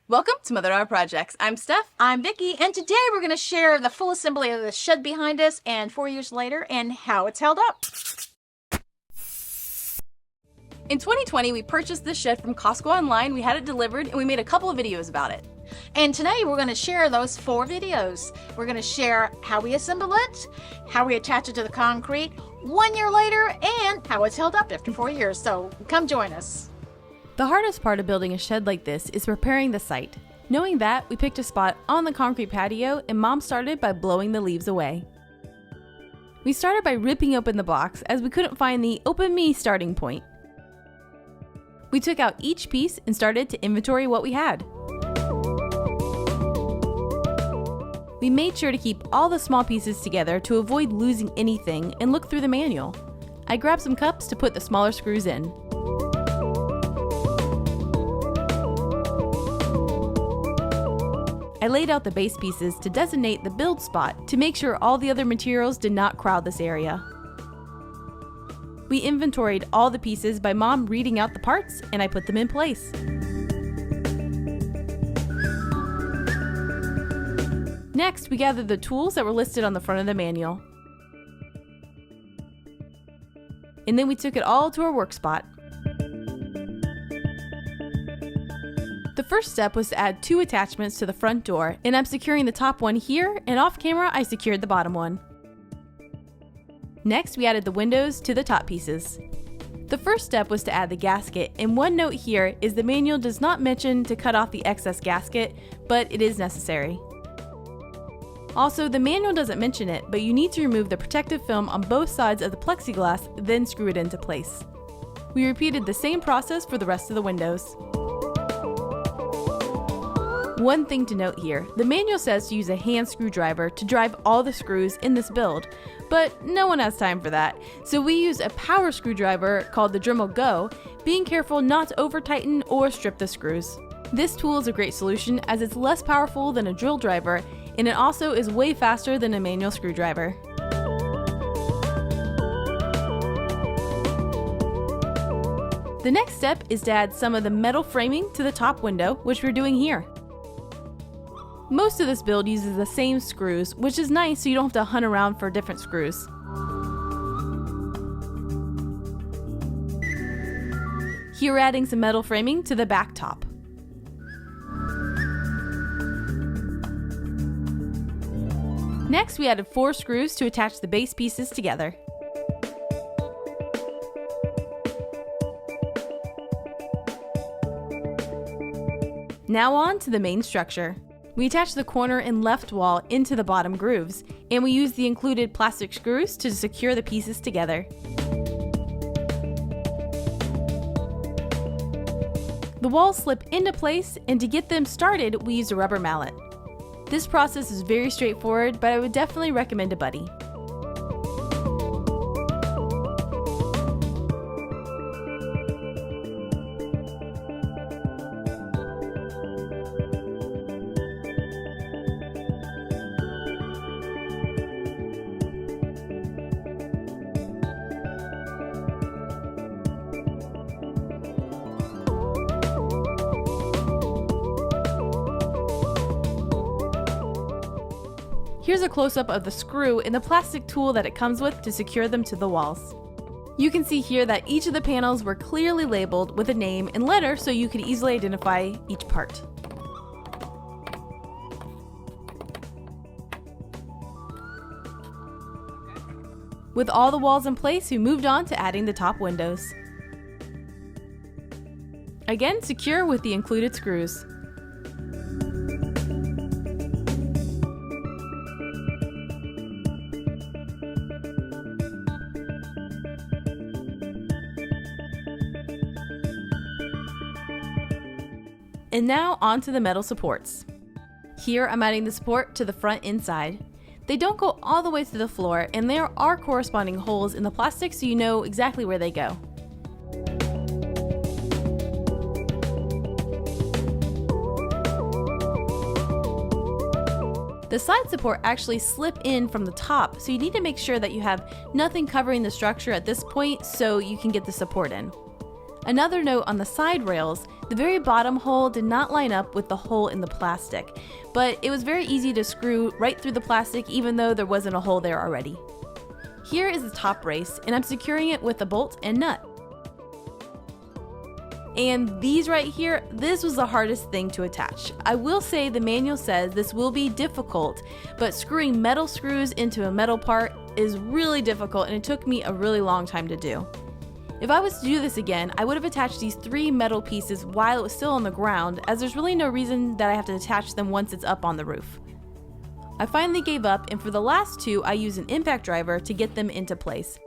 Welcome to Mother Daughter Projects. I'm Steph. I'm Vicki, and today we're going to share the full assembly of the shed behind us and 4 years later and how it's held up. In 2020, we purchased this shed from Costco online, we had it delivered, and we made a couple of videos about it. And today we're going to share those 4 videos. We're going to share how we assemble it, how we attach it to the concrete 1 year later, and how it's held up after 4 years. So come join us. The hardest part of building a shed like this is preparing the site. Knowing that, we picked a spot on the concrete patio and Mom started by blowing the leaves away. We started by ripping open the box as we couldn't find the Open Me starting point. We took out each piece and started to inventory what we had. We made sure to keep all the small pieces together to avoid losing anything and look through the manual. I grabbed some cups to put the smaller screws in. I laid out the base pieces to designate the build spot to make sure all the other materials did not crowd this area. We inventoried all the pieces by Mom reading out the parts, and I put them in place. Next, we gathered the tools that were listed on the front of the manual. And then we took it all to our work spot. The first step was to add 2 attachments to the front door, and I'm securing the top one here, and off camera I secured the bottom one. Next, we added the windows to the top pieces. The first step was to add the gasket, and one note here is the manual does not mention to cut off the excess gasket, but it is necessary. Also, the manual doesn't mention it, but you need to remove the protective film on both sides of the plexiglass, then screw it into place. We repeated the same process for the rest of the windows. One thing to note here, the manual says to use a hand screwdriver to drive all the screws in this build, but no one has time for that, so we use a power screwdriver called the Dremel Go, being careful not to over tighten or strip the screws. This tool is a great solution as it's less powerful than a drill driver, and it also is way faster than a manual screwdriver. The next step is to add some of the metal framing to the top window, which we're doing here. Most of this build uses the same screws, which is nice so you don't have to hunt around for different screws. Here we're adding some metal framing to the back top. Next, we added 4 screws to attach the base pieces together. Now on to the main structure. We attach the corner and left wall into the bottom grooves, and we use the included plastic screws to secure the pieces together. The walls slip into place, and to get them started, we use a rubber mallet. This process is very straightforward, but I would definitely recommend a buddy. Here's a close-up of the screw and the plastic tool that it comes with to secure them to the walls. You can see here that each of the panels were clearly labeled with a name and letter so you could easily identify each part. With all the walls in place, we moved on to adding the top windows. Again, secure with the included screws. And now onto the metal supports. Here I'm adding the support to the front inside. They don't go all the way to the floor, and there are corresponding holes in the plastic so you know exactly where they go. The side support actually slip in from the top, so you need to make sure that you have nothing covering the structure at this point so you can get the support in. Another note on the side rails, the very bottom hole did not line up with the hole in the plastic, but it was very easy to screw right through the plastic even though there wasn't a hole there already. Here is the top brace, and I'm securing it with a bolt and nut. And these right here, this was the hardest thing to attach. I will say the manual says this will be difficult, but screwing metal screws into a metal part is really difficult, and it took me a really long time to do. If I was to do this again, I would have attached these 3 metal pieces while it was still on the ground, as there's really no reason that I have to attach them once it's up on the roof. I finally gave up, and for the last 2, I used an impact driver to get them into place.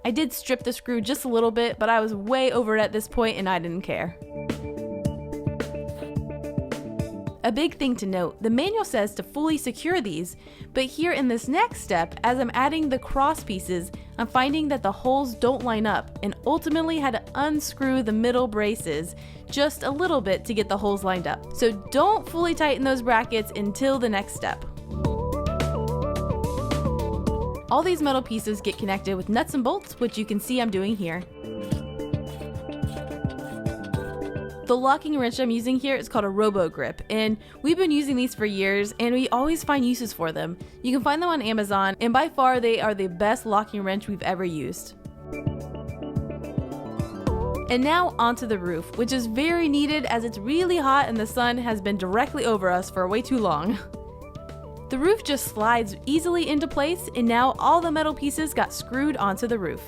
I did strip the screw just a little bit, but I was way over it at this point and I didn't care. A big thing to note, the manual says to fully secure these, but here in this next step, as I'm adding the cross pieces, I'm finding that the holes don't line up and ultimately had to unscrew the middle braces just a little bit to get the holes lined up. So don't fully tighten those brackets until the next step. All these metal pieces get connected with nuts and bolts, which you can see I'm doing here. The locking wrench I'm using here is called a Robo Grip, and we've been using these for years and we always find uses for them. You can find them on Amazon, and by far they are the best locking wrench we've ever used. And now onto the roof, which is very needed as it's really hot and the sun has been directly over us for way too long. The roof just slides easily into place, and now all the metal pieces got screwed onto the roof.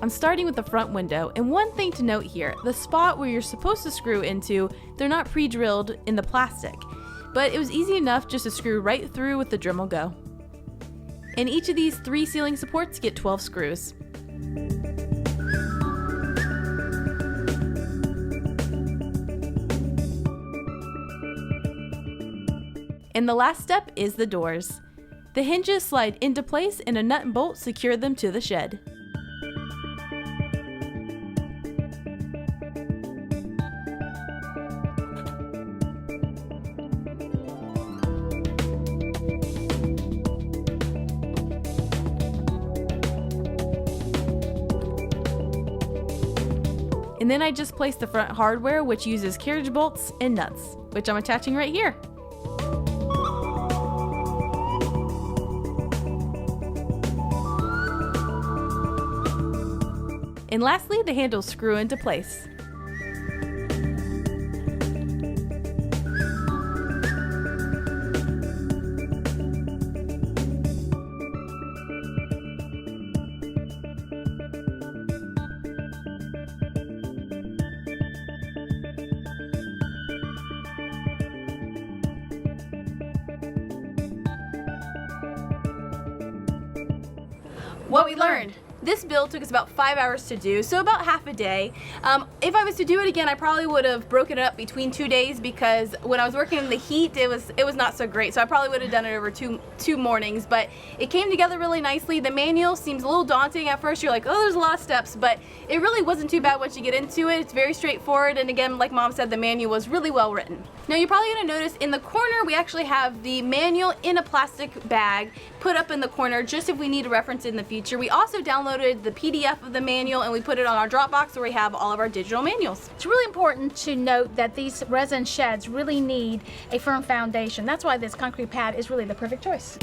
I'm starting with the front window, and one thing to note here, the spot where you're supposed to screw into, they're not pre-drilled in the plastic, but it was easy enough just to screw right through with the Dremel Go. And each of these 3 ceiling supports get 12 screws. And the last step is the doors. The hinges slide into place and a nut and bolt secure them to the shed. And then I just place the front hardware, which uses carriage bolts and nuts, which I'm attaching right here. And lastly, the handles screw into place. What we learned. This build took us about 5 hours to do, so about half a day. If I was to do it again, I probably would have broken it up between 2 days, because when I was working in the heat, it was not so great. So I probably would have done it over two mornings, but it came together really nicely. The manual seems a little daunting at first. You're like, oh, there's a lot of steps, but it really wasn't too bad once you get into it. It's very straightforward, and again, like Mom said, the manual was really well written. Now you're probably gonna notice in the corner, we actually have the manual in a plastic bag put up in the corner just if we need a reference in the future. We also downloaded the PDF of the manual and we put it on our Dropbox where we have all of our digital manuals. It's really important to note that these resin sheds really need a firm foundation. That's why this concrete pad is really the perfect choice.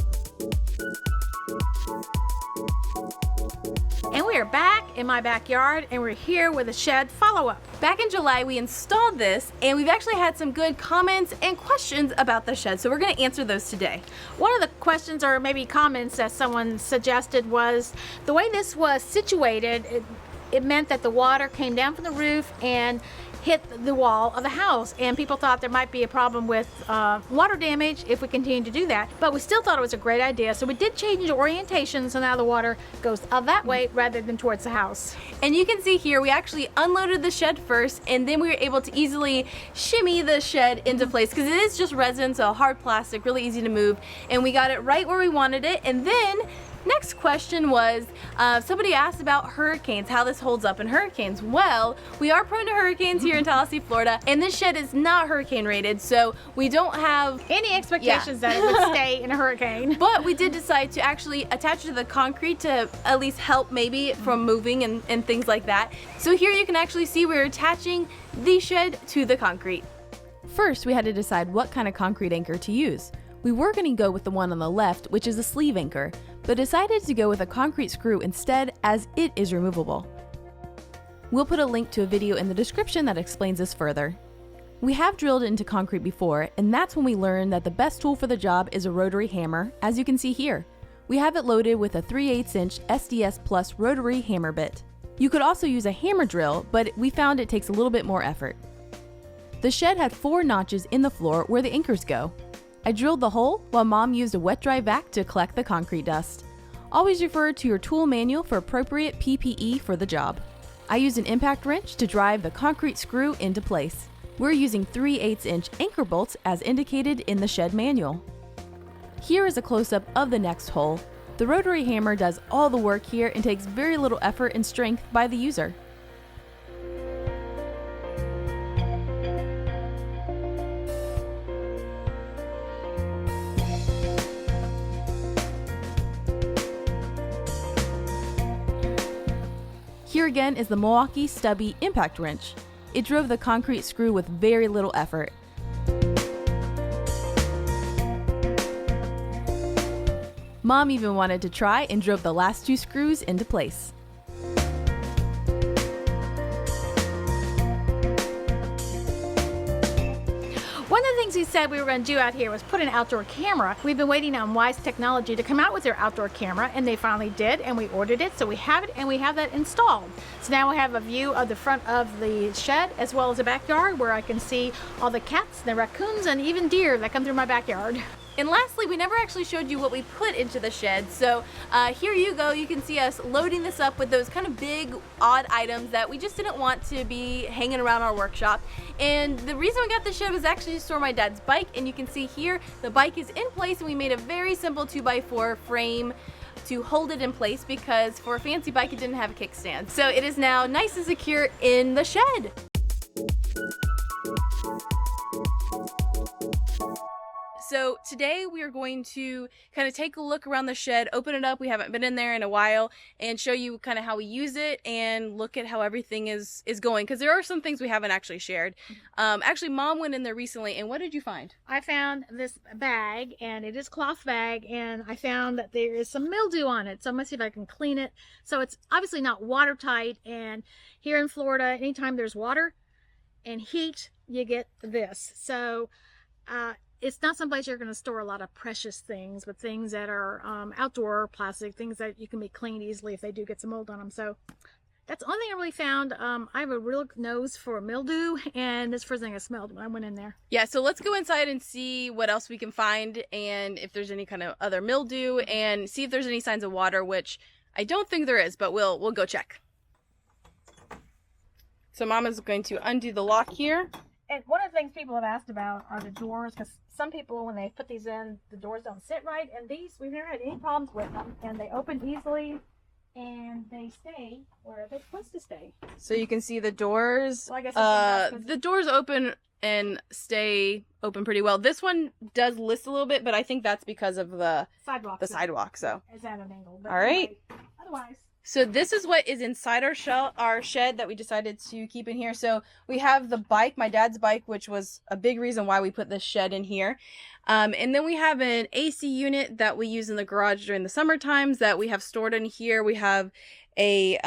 And we are back in my backyard, and we're here with a shed follow-up. Back in July, we installed this, and we've actually had some good comments and questions about the shed, so we're going to answer those today. One of the questions, or maybe comments, that someone suggested was the way this was situated, it meant that the water came down from the roof and hit the wall of the house, and people thought there might be a problem with water damage if we continue to do that, but we still thought it was a great idea, so we did change the orientation, so now the water goes that way rather than towards the house. And you can see here we actually unloaded the shed first, and then we were able to easily shimmy the shed into place because it is just resin, so hard plastic, really easy to move, and we got it right where we wanted it. And then Next question was, somebody asked about hurricanes, how this holds up in hurricanes. Well, we are prone to hurricanes here in Tallahassee, Florida, and this shed is not hurricane rated, so we don't have any expectations that it would stay in a hurricane. But we did decide to actually attach it to the concrete to at least help maybe from moving and things like that. So here you can actually see we're attaching the shed to the concrete. First, we had to decide what kind of concrete anchor to use. We were going to go with the one on the left, which is a sleeve anchor, but decided to go with a concrete screw instead as it is removable. We'll put a link to a video in the description that explains this further. We have drilled into concrete before, and that's when we learned that the best tool for the job is a rotary hammer, as you can see here. We have it loaded with a 3/8" SDS Plus rotary hammer bit. You could also use a hammer drill, but we found it takes a little bit more effort. The shed had 4 notches in the floor where the anchors go. I drilled the hole while Mom used a wet dry vac to collect the concrete dust. Always refer to your tool manual for appropriate PPE for the job. I used an impact wrench to drive the concrete screw into place. We're using 3/8" anchor bolts as indicated in the shed manual. Here is a close-up of the next hole. The rotary hammer does all the work here and takes very little effort and strength by the user. Here again is the Milwaukee Stubby impact wrench. It drove the concrete screw with very little effort. Mom even wanted to try and drove the last 2 screws into place. One of the things we said we were going to do out here was put an outdoor camera. We've been waiting on Wise Technology to come out with their outdoor camera, and they finally did, and we ordered it, so we have it, and we have that installed. So now we have a view of the front of the shed as well as the backyard where I can see all the cats, the raccoons, and even deer that come through my backyard. And lastly, we never actually showed you what we put into the shed. So here you go. You can see us loading this up with those kind of big, odd items that we just didn't want to be hanging around our workshop. And the reason we got the shed was actually to store my dad's bike. And you can see here, the bike is in place, and we made a very simple 2x4 frame to hold it in place because for a fancy bike, it didn't have a kickstand. So it is now nice and secure in the shed. So today we are going to kind of take a look around the shed, open it up. We haven't been in there in a while, and show you kind of how we use it and look at how everything is going. Because there are some things we haven't actually shared. Actually, Mom went in there recently, and what did you find? I found this bag, and it is a cloth bag, and I found that there is some mildew on it. So I'm going to see if I can clean it. So it's obviously not watertight, and here in Florida, anytime there's water and heat, you get this. So it's not someplace you're going to store a lot of precious things, but things that are outdoor plastic, things that you can be cleaned easily if they do get some mold on them. So that's the only thing I really found. I have a real nose for mildew, and this first thing I smelled when I went in there. Yeah, so let's go inside and see what else we can find, and if there's any kind of other mildew, and see if there's any signs of water, which I don't think there is, but we'll go check. So Mama's going to undo the lock here. And one of the things people have asked about are the doors, because some people, when they put these in, the doors don't sit right. And these, we've never had any problems with them. And they open easily, and they stay where they're supposed to stay. So you can see the doors. Well, I guess the doors open and stay open pretty well. This one does list a little bit, but I think that's because of the sidewalk. So is at an angle. But all right. Anyway, otherwise. So this is what is inside our shed that we decided to keep in here. So we have the bike, my dad's bike, which was a big reason why we put this shed in here. And then we have an AC unit that we use in the garage during the summer times that we have stored in here. We have a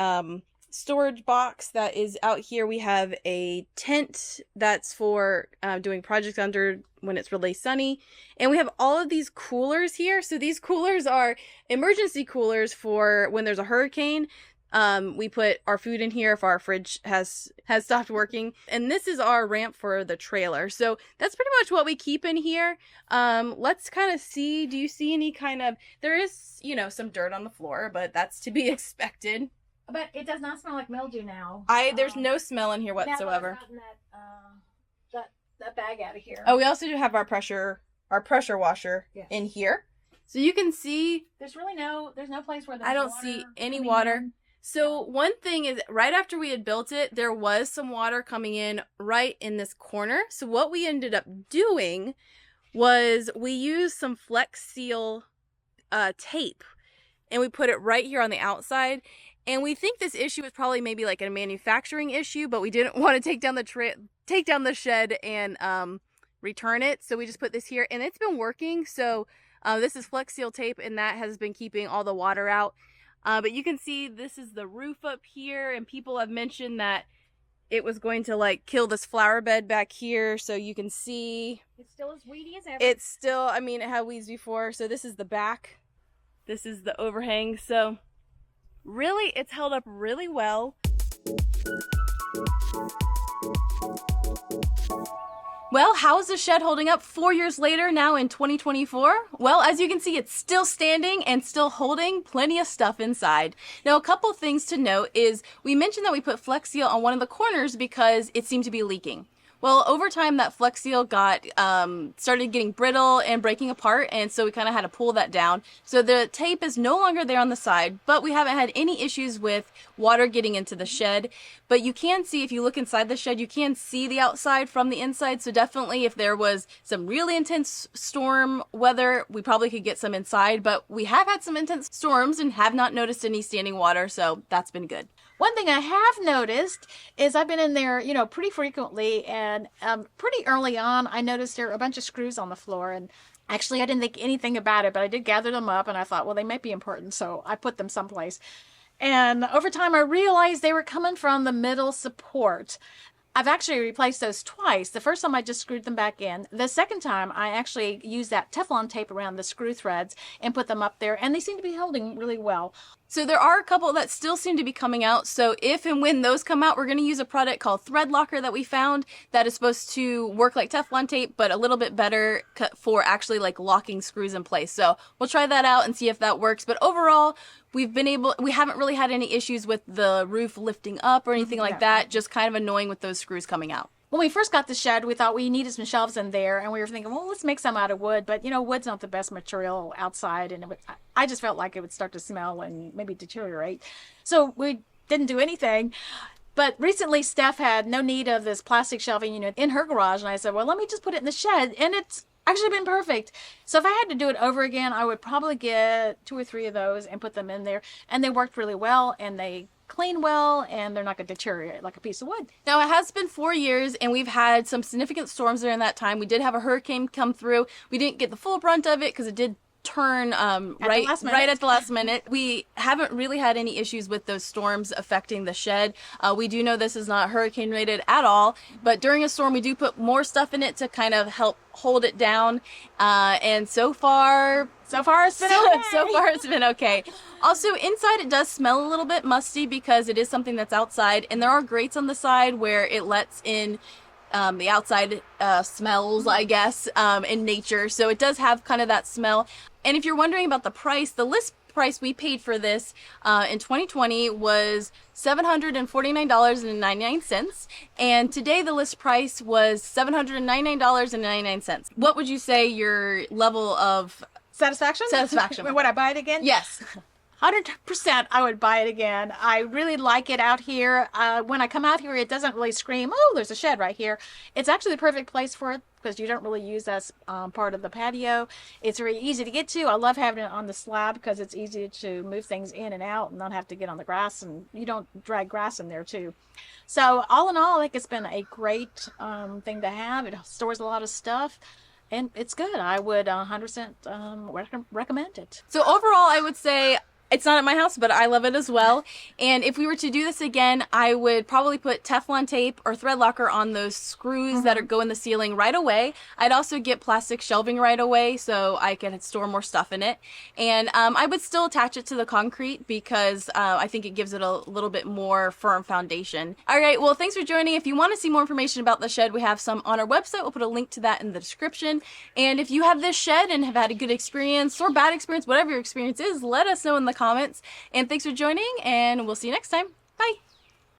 storage box that is out here. We have a tent that's for doing projects under when it's really sunny. And we have all of these coolers here. So these coolers are emergency coolers for when there's a hurricane. We put our food in here if our fridge has stopped working. And this is our ramp for the trailer. So that's pretty much what we keep in here. Let's kind of see, do you see any kind of, there is, some dirt on the floor, but that's to be expected. But it does not smell like mildew now. There's no smell in here whatsoever. Now that bag out of here. Oh, we also do have our pressure washer in here. So you can see There's no place where there's I don't water see any coming water. in. So one thing is, right after we had built it, there was some water coming in right in this corner. So what we ended up doing was we used some Flex Seal tape, and we put it right here on the outside. And we think this issue is probably maybe like a manufacturing issue, but we didn't want to take down the shed and return it. So we just put this here, and it's been working. So this is Flex Seal tape, and that has been keeping all the water out. But you can see this is the roof up here, and people have mentioned that it was going to like kill this flower bed back here. So you can see It's still as weedy as ever. it's still, I mean, it had weeds before. So this is the back. This is the overhang. So really, it's held up really well. Well, how is the shed holding up 4 years later now in 2024? Well, as you can see, it's still standing and still holding plenty of stuff inside. Now, a couple things to note is we mentioned that we put Flex Seal on one of the corners because it seemed to be leaking. Well, over time, that Flex Seal got started getting brittle and breaking apart, and so we kind of had to pull that down. So the tape is no longer there on the side, but we haven't had any issues with water getting into the shed. But you can see, if you look inside the shed, you can see the outside from the inside. So definitely, if there was some really intense storm weather, we probably could get some inside. But we have had some intense storms and have not noticed any standing water, so that's been good. One thing I have noticed is I've been in there, pretty frequently, and pretty early on, I noticed there were a bunch of screws on the floor, and actually I didn't think anything about it, but I did gather them up, and I thought, well, they might be important, so I put them someplace. And over time, I realized they were coming from the middle support. I've actually replaced those twice. The first time I just screwed them back in. The second time I actually used that Teflon tape around the screw threads and put them up there, and they seem to be holding really well. So there are a couple that still seem to be coming out. So if and when those come out, we're going to use a product called Thread Locker that we found that is supposed to work like Teflon tape, but a little bit better for actually like locking screws in place. So we'll try that out and see if that works. But overall, we haven't really had any issues with the roof lifting up or anything like that. Just kind of annoying with those screws coming out. When we first got the shed, we thought we needed some shelves in there, and we were thinking, well, let's make some out of wood. But, wood's not the best material outside, and I just felt like it would start to smell and maybe deteriorate. So we didn't do anything. But recently, Steph had no need of this plastic shelving, in her garage, and I said, well, let me just put it in the shed, and it's actually been perfect. So if I had to do it over again, I would probably get 2 or 3 of those and put them in there, and they worked really well, and they clean well, and they're not going to deteriorate like a piece of wood. Now, it has been 4 years, and we've had some significant storms during that time. We did have a hurricane come through. We didn't get the full brunt of it because it did turn right at the last minute. We haven't really had any issues with those storms affecting the shed. We do know this is not hurricane rated at all, but during a storm we do put more stuff in it to kind of help hold it down, and so far it's been okay. So far it's been okay. Also, inside it does smell a little bit musty because it is something that's outside, and there are grates on the side where it lets in the outside smells, I guess, in nature. So it does have kind of that smell. And if you're wondering about the price, the list price we paid for this in 2020 was $749.99. And today the list price was $799.99. What would you say your level of Satisfaction? Would I buy it again? Yes. 100% I would buy it again. I really like it out here. When I come out here, it doesn't really scream, oh, there's a shed right here. It's actually the perfect place for it because you don't really use that part of the patio. It's very easy to get to. I love having it on the slab because it's easy to move things in and out and not have to get on the grass, and you don't drag grass in there too. So all in all, I think it's been a great thing to have. It stores a lot of stuff. And it's good. I would 100% recommend it. So overall, I would say it's not at my house, but I love it as well. And if we were to do this again, I would probably put Teflon tape or Thread Locker on those screws that go in the ceiling right away. I'd also get plastic shelving right away so I can store more stuff in it. And I would still attach it to the concrete because I think it gives it a little bit more firm foundation. All right, well, thanks for joining. If you want to see more information about the shed, we have some on our website. We'll put a link to that in the description. And if you have this shed and have had a good experience or bad experience, whatever your experience is, let us know in the comments. And thanks for joining, and we'll see you next time. Bye.